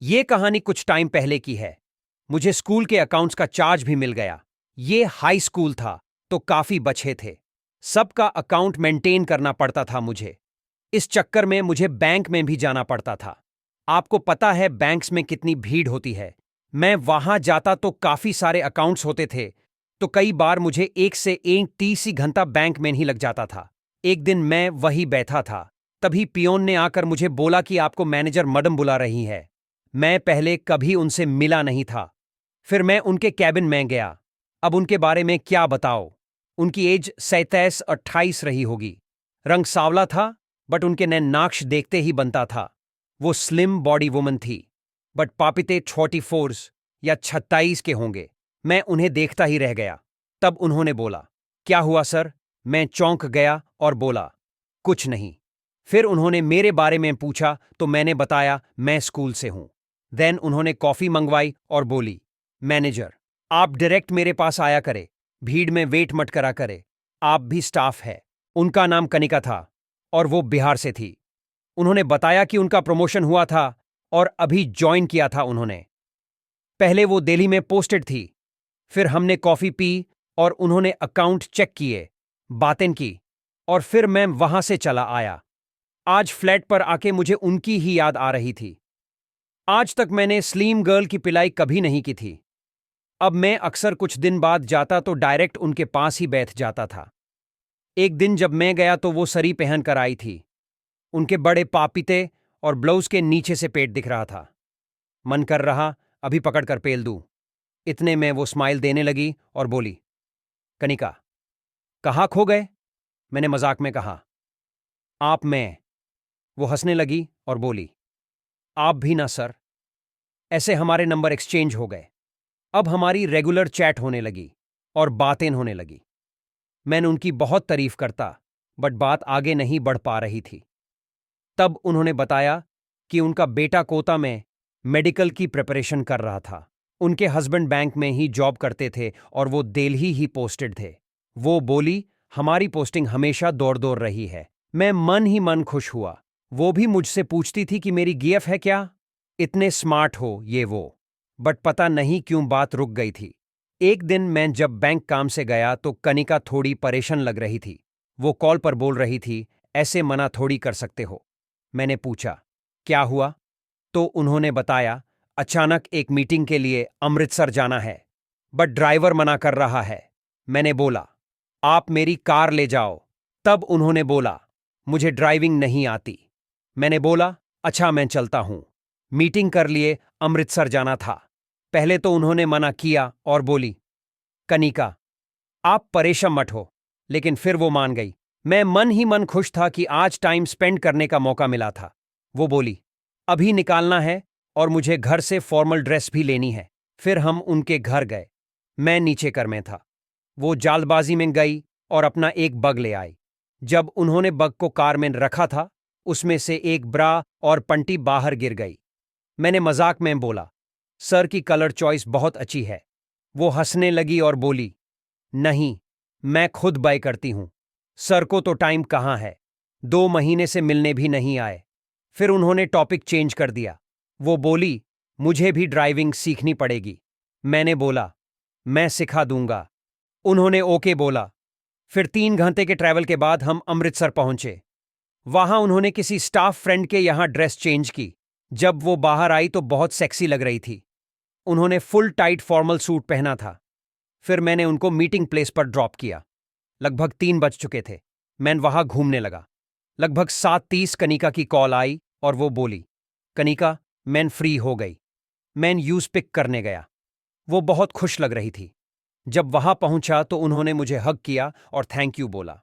ये कहानी कुछ टाइम पहले की है। मुझे स्कूल के अकाउंट्स का चार्ज भी मिल गया। ये हाई स्कूल था, तो काफी बचे थे। सबका अकाउंट मेंटेन करना पड़ता था मुझे। इस चक्कर में मुझे बैंक में भी जाना पड़ता था। आपको पता है बैंक्स में कितनी भीड़ होती है। मैं वहां जाता तो काफी सारे अकाउंट्स होते थे, तो कई बार मुझे 1 से 1 30 घंटा बैंक में ही लग जाता था। एक दिन मैं वही बैठा था, तभी पियोन ने आकर मुझे बोला कि आपको मैनेजर मैडम बुला रही है। मैं पहले कभी उनसे मिला नहीं था। फिर मैं उनके कैबिन में गया। अब उनके बारे में क्या बताओ। उनकी एज 27-28 रही होगी। रंग सांवला था, बट उनके नैनाक्ष देखते ही बनता था। वो स्लिम बॉडी वुमन थी, बट पापिते 44 या 27 के होंगे। मैं उन्हें देखता ही रह गया। तब उन्होंने बोला, क्या हुआ सर? मैं चौंक गया और बोला, कुछ नहीं। फिर उन्होंने मेरे बारे में पूछा तो मैंने बताया मैं स्कूल से हूं। देन उन्होंने कॉफी मंगवाई और बोली, मैनेजर, आप डायरेक्ट मेरे पास आया करे, भीड़ में वेट मत करा करे, आप भी स्टाफ है। उनका नाम कनिका था और वो बिहार से थी। उन्होंने बताया कि उनका प्रमोशन हुआ था और अभी ज्वाइन किया था उन्होंने। पहले वो दिल्ली में पोस्टेड थी। फिर हमने कॉफी पी और उन्होंने अकाउंट चेक किए, बातें की, और फिर मैं वहां से चला आया। आज फ्लैट पर आके मुझे उनकी ही याद आ रही थी। आज तक मैंने स्लीम गर्ल की पिलाई कभी नहीं की थी। अब मैं अक्सर कुछ दिन बाद जाता तो डायरेक्ट उनके पास ही बैठ जाता था। एक दिन जब मैं गया तो वो सरी पहन कर आई थी। उनके बड़े पापीते और ब्लाउज के नीचे से पेट दिख रहा था। मन कर रहा अभी पकड़ कर पेल दूं। इतने में वो स्माइल देने लगी और बोली, कनिका, कहाँ खो गए? मैंने मजाक में कहा, आप? मैं। वो हंसने लगी और बोली, आप भी ना सर। ऐसे हमारे नंबर एक्सचेंज हो गए। अब हमारी रेगुलर चैट होने लगी और बातें होने लगी। मैंने उनकी बहुत तारीफ करता, बट बात आगे नहीं बढ़ पा रही थी। तब उन्होंने बताया कि उनका बेटा कोटा में मेडिकल की प्रिपरेशन कर रहा था। उनके हस्बैंड बैंक में ही जॉब करते थे और वो दिल्ली ही पोस्टेड थे। वो बोली, हमारी पोस्टिंग हमेशा दौड़ दौड़ रही है। मैं मन ही मन खुश हुआ। वो भी मुझसे पूछती थी कि मेरी गियफ है क्या? इतने स्मार्ट हो ये वो। बट पता नहीं क्यों बात रुक गई थी। एक दिन मैं जब बैंक काम से गया तो कनिका थोड़ी परेशान लग रही थी। वो कॉल पर बोल रही थी, ऐसे मना थोड़ी कर सकते हो। मैंने पूछा, क्या हुआ? तो उन्होंने बताया, अचानक एक मीटिंग के लिए अमृतसर जाना है, बट ड्राइवर मना कर रहा है। मैंने बोला, आप मेरी कार ले जाओ। तब उन्होंने बोला, मुझे ड्राइविंग नहीं आती। मैंने बोला, अच्छा मैं चलता हूं। मीटिंग कर लिए अमृतसर जाना था। पहले तो उन्होंने मना किया और बोली, कनिका, आप परेशान मत हो। लेकिन फिर वो मान गई। मैं मन ही मन खुश था कि आज टाइम स्पेंड करने का मौका मिला था। वो बोली, अभी निकालना है और मुझे घर से फॉर्मल ड्रेस भी लेनी है। फिर हम उनके घर गए। मैं नीचे कर में था। वो जालबाजी में गई और अपना एक बग ले आई। जब उन्होंने बग को कार में रखा था, उसमें से एक ब्रा और पंटी बाहर गिर गई। मैंने मजाक में बोला, सर की कलर चॉइस बहुत अच्छी है। वो हंसने लगी और बोली, नहीं, मैं खुद बाय करती हूं। सर को तो टाइम कहाँ है, 2 महीने से मिलने भी नहीं आए। फिर उन्होंने टॉपिक चेंज कर दिया। वो बोली, मुझे भी ड्राइविंग सीखनी पड़ेगी। मैंने बोला, मैं सिखा दूंगा। उन्होंने ओके बोला। फिर 3 घंटे के ट्रैवल के बाद हम अमृतसर पहुंचे। वहां उन्होंने किसी स्टाफ फ्रेंड के यहां ड्रेस चेंज की। जब वो बाहर आई तो बहुत सेक्सी लग रही थी। उन्होंने फुल टाइट फॉर्मल सूट पहना था। फिर मैंने उनको मीटिंग प्लेस पर ड्रॉप किया। लगभग 3 बज चुके थे। मैं वहां घूमने लगा। लगभग 7:30 कनिका की कॉल आई और वो बोली, कनिका, मैं फ्री हो गई। मैं यूज पिक करने गया। वो बहुत खुश लग रही थी। जब वहां पहुंचा तो उन्होंने मुझे हग किया और थैंक यू बोला।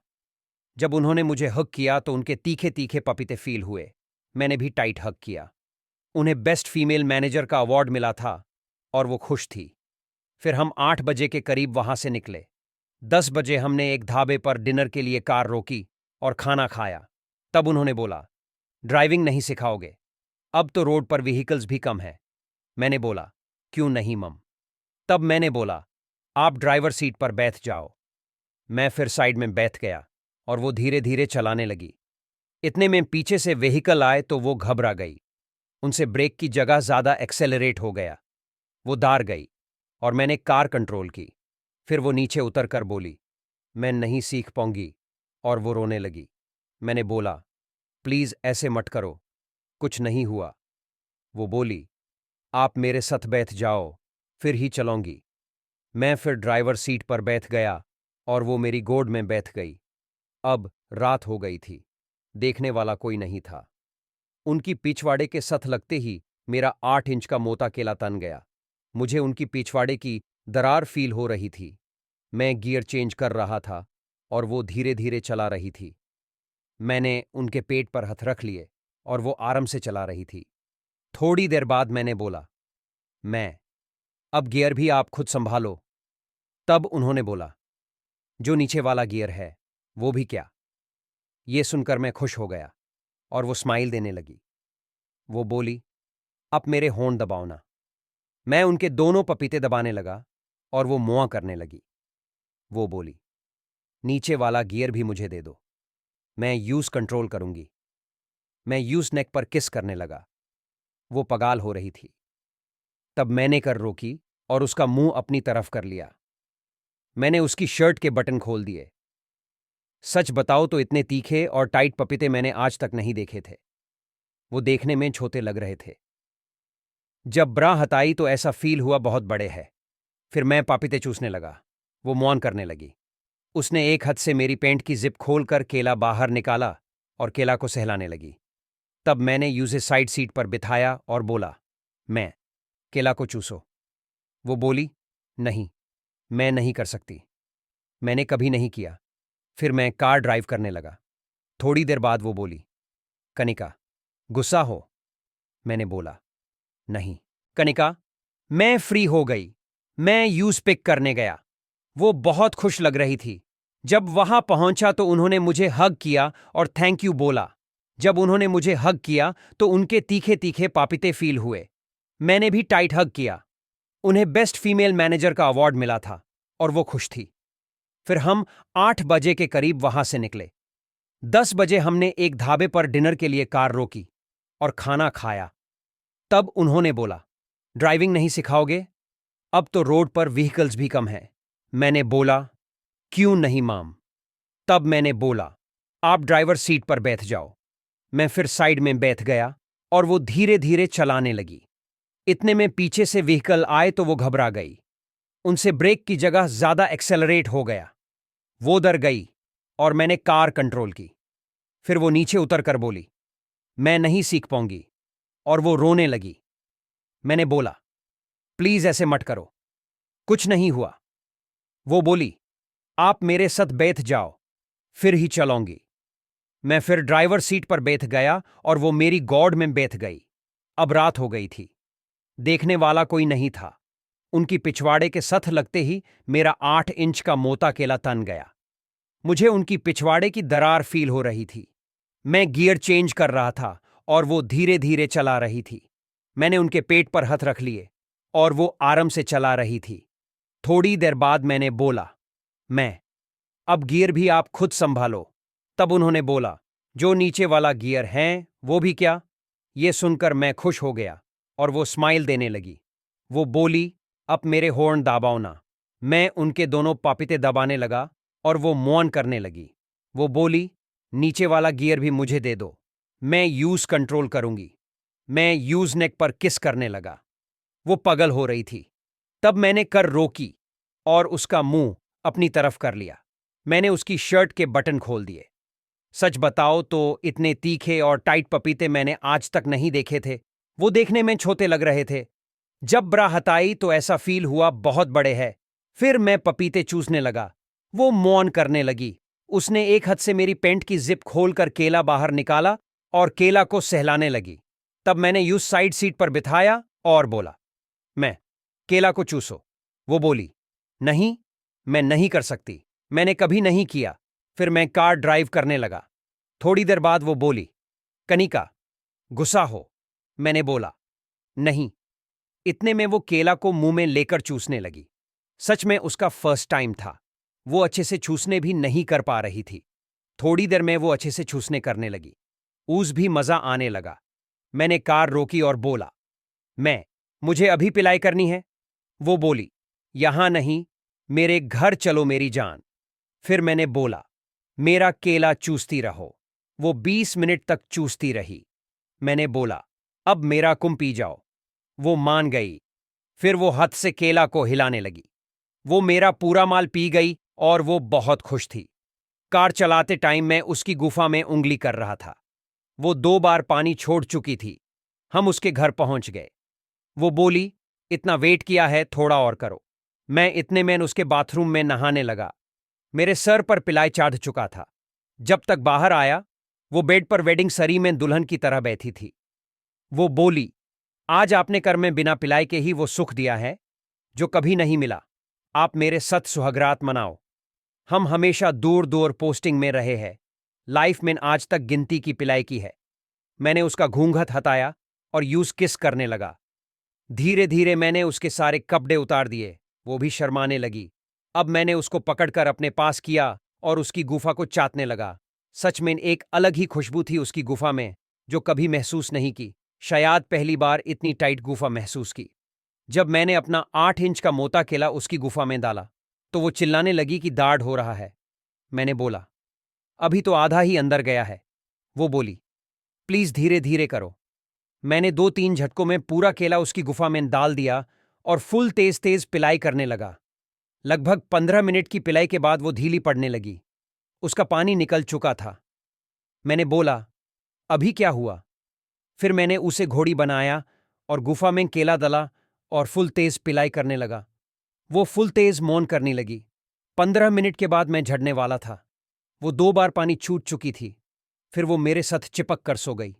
जब उन्होंने मुझे हग किया तो उनके तीखे तीखे पपीते फील हुए। मैंने भी टाइट हग किया। उन्हें बेस्ट फीमेल मैनेजर का अवार्ड मिला था और वो खुश थी। फिर हम 8 बजे के करीब वहां से निकले। 10 बजे हमने एक ढाबे पर डिनर के लिए कार रोकी और खाना खाया। तब उन्होंने बोला, ड्राइविंग नहीं सिखाओगे? अब तो रोड पर व्हीकल्स भी कम है। मैंने बोला, क्यों नहीं मम। तब मैंने बोला, आप ड्राइवर सीट पर बैठ जाओ। मैं फिर साइड में बैठ गया और वो धीरे धीरे चलाने लगी। इतने में पीछे से व्हीकल आए तो वो घबरा गई। उनसे ब्रेक की जगह ज्यादा एक्सेलरेट हो गया। वो दार गई और मैंने कार कंट्रोल की। फिर वो नीचे उतर कर बोली, मैं नहीं सीख पाऊंगी, और वो रोने लगी। मैंने बोला, प्लीज ऐसे मत करो, कुछ नहीं हुआ। वो बोली, आप मेरे साथ बैठ जाओ, फिर ही चलाऊंगी। मैं फिर ड्राइवर सीट पर बैठ गया और वो मेरी गोद में बैठ गई। अब रात हो गई थी, देखने वाला कोई नहीं था। उनकी पिछवाड़े के साथ लगते ही मेरा 8 इंच का मोटा केला तन गया। मुझे उनकी पिछवाड़े की दरार फील हो रही थी। मैं गियर चेंज कर रहा था और वो धीरे धीरे चला रही थी। मैंने उनके पेट पर हाथ रख लिए और वो आराम से चला रही थी। थोड़ी देर बाद मैंने बोला, मैं अब गियर भी आप खुद संभालो। तब उन्होंने बोला, जो नीचे वाला गियर है वो भी क्या? ये सुनकर मैं खुश हो गया और वो स्माइल देने लगी। वो बोली, अब मेरे होंठ दबाओ ना। मैं उनके दोनों पपीते दबाने लगा और वो मुआ करने लगी। वो बोली, नीचे वाला गियर भी मुझे दे दो, मैं यूज कंट्रोल करूंगी। मैं यूज नेक पर किस करने लगा। वो पगाल हो रही थी। तब मैंने कर रोकी और उसका मुंह अपनी तरफ कर लिया। मैंने उसकी शर्ट के बटन खोल दिए। सच बताओ तो इतने तीखे और टाइट पपीते मैंने आज तक नहीं देखे थे। वो देखने में छोटे लग रहे थे। जब ब्रा हटाई तो ऐसा फील हुआ बहुत बड़े हैं। फिर मैं पपीते चूसने लगा। वो मौन करने लगी। उसने एक हाथ से मेरी पैंट की जिप खोलकर केला बाहर निकाला और केला को सहलाने लगी। तब मैंने यूजे साइड सीट पर बिठाया और बोला, मैं केला को चूसो। वो बोली, नहीं, मैं नहीं कर सकती। मैंने कभी नहीं किया। फिर मैं कार ड्राइव करने लगा। थोड़ी देर बाद वो बोली, कनिका, गुस्सा हो? मैंने बोला, नहीं। कनिका, मैं फ्री हो गई। मैं यूज पिक करने गया। वो बहुत खुश लग रही थी। जब वहां पहुंचा तो उन्होंने मुझे हग किया और थैंक यू बोला। जब उन्होंने मुझे हग किया तो उनके तीखे तीखे पापिते फील हुए। मैंने भी टाइट हग किया। उन्हें बेस्ट फीमेल मैनेजर का अवार्ड मिला था और वो खुश थी। फिर हम 8 बजे के करीब वहां से निकले। 10 बजे हमने एक ढाबे पर डिनर के लिए कार रोकी और खाना खाया। तब उन्होंने बोला, ड्राइविंग नहीं सिखाओगे? अब तो रोड पर व्हीकल्स भी कम हैं। मैंने बोला, क्यों नहीं माम। तब मैंने बोला, आप ड्राइवर सीट पर बैठ जाओ। मैं फिर साइड में बैठ गया और वो धीरे धीरे चलाने लगी। इतने में पीछे से व्हीकल आए तो वो घबरा गई। उनसे ब्रेक की जगह ज्यादा एक्सेलरेट हो गया। वो डर गई और मैंने कार कंट्रोल की। फिर वो नीचे उतर कर बोली, मैं नहीं सीख पाऊंगी, और वो रोने लगी। मैंने बोला, प्लीज ऐसे मत करो, कुछ नहीं हुआ। वो बोली, आप मेरे साथ बैठ जाओ, फिर ही चलाऊंगी। मैं फिर ड्राइवर सीट पर बैठ गया और वो मेरी गोद में बैठ गई। अब रात हो गई थी। देखने वाला कोई नहीं था। उनकी पिछवाड़े के साथ लगते ही मेरा 8 इंच का मोटा केला तन गया। मुझे उनकी पिछवाड़े की दरार फील हो रही थी। मैं गियर चेंज कर रहा था और वो धीरे धीरे चला रही थी। मैंने उनके पेट पर हाथ रख लिए और वो आराम से चला रही थी। थोड़ी देर बाद मैंने बोला, मैं अब गियर भी आप खुद संभालो। तब उन्होंने बोला, जो नीचे वाला गियर है वो भी क्या? ये सुनकर मैं खुश हो गया और वो स्माइल देने लगी। वो बोली, अब मेरे हॉर्न दबाओ ना। मैं उनके दोनों पापिते दबाने लगा और वो मौन करने लगी। वो बोली, नीचे वाला गियर भी मुझे दे दो, मैं यूज कंट्रोल करूंगी। मैं यूज नेक पर किस करने लगा। वो पगल हो रही थी। तब मैंने कर रोकी और उसका मुंह अपनी तरफ कर लिया। मैंने उसकी शर्ट के बटन खोल दिए। सच बताओ तो इतने तीखे और टाइट पपीते मैंने आज तक नहीं देखे थे। वो देखने में छोटे लग रहे थे। जब ब्रा हटाई तो ऐसा फील हुआ बहुत बड़े हैं। फिर मैं पपीते चूसने लगा। वो मौन करने लगी। उसने एक हाथ से मेरी पैंट की जिप खोलकर केला बाहर निकाला और केला को सहलाने लगी। तब मैंने यूं साइड सीट पर बिठाया और बोला, मैं केला को चूसो। वो बोली, नहीं, मैं नहीं कर सकती। मैंने कभी नहीं किया। फिर मैं कार ड्राइव करने लगा। थोड़ी देर बाद वो बोली, कनिका, गुस्सा हो? मैंने बोला, नहीं। इतने में वो केला को मुंह में लेकर चूसने लगी। सच में उसका फर्स्ट टाइम था। वो अच्छे से चूसने भी नहीं कर पा रही थी। थोड़ी देर में वो अच्छे से चूसने करने लगी। उस भी मजा आने लगा। मैंने कार रोकी और बोला, मुझे अभी पिलाई करनी है। वो बोली, यहां नहीं, मेरे घर चलो मेरी जान। फिर मैंने बोला, मेरा केला चूसती रहो। वो 20 मिनट तक चूसती रही। मैंने बोला, अब मेरा कुम पी जाओ। वो मान गई। फिर वो हद से केला को हिलाने लगी। वो मेरा पूरा माल पी गई और वो बहुत खुश थी। कार चलाते टाइम मैं उसकी गुफा में उंगली कर रहा था। वो 2 बार पानी छोड़ चुकी थी। हम उसके घर पहुंच गए। वो बोली, इतना वेट किया है, थोड़ा और करो। मैं इतने में उसके बाथरूम में नहाने लगा। मेरे सर पर पिलाई चढ़ चुका था। जब तक बाहर आया, वो बेड पर वेडिंग सरी में दुल्हन की तरह बैठी थी। वो बोली, आज आपने कर में बिना पिलाई के ही वो सुख दिया है जो कभी नहीं मिला। आप मेरे सत सुहागरात मनाओ। हम हमेशा दूर दूर पोस्टिंग में रहे हैं। लाइफ में आज तक गिनती की पिलाई की है। मैंने उसका घूंघट हटाया और यूज किस करने लगा। धीरे धीरे मैंने उसके सारे कपड़े उतार दिए। वो भी शर्माने लगी। अब मैंने उसको पकड़कर अपने पास किया और उसकी गुफा को चाटने लगा। सच में एक अलग ही खुशबू थी उसकी गुफा में, जो कभी महसूस नहीं की। शायद पहली बार इतनी टाइट गुफा महसूस की। जब मैंने अपना 8 इंच का मोटा केला उसकी गुफा में डाला, तो वो चिल्लाने लगी कि दाढ़ हो रहा है। मैंने बोला, अभी तो आधा ही अंदर गया है। वो बोली, प्लीज धीरे धीरे करो। मैंने 2-3 झटकों में पूरा केला उसकी गुफा में डाल दिया और फुल तेज तेज पिलाई करने लगा। लगभग 15 मिनट की पिलाई के बाद वो ढीली पड़ने लगी। उसका पानी निकल चुका था। मैंने बोला, अभी क्या हुआ? फिर मैंने उसे घोड़ी बनाया और गुफा में केला दला और फुल तेज पिलाई करने लगा। वो फुल तेज मौन करने लगी। 15 मिनट के बाद मैं झड़ने वाला था। वो 2 बार पानी छूट चुकी थी। फिर वो मेरे साथ चिपक कर सो गई।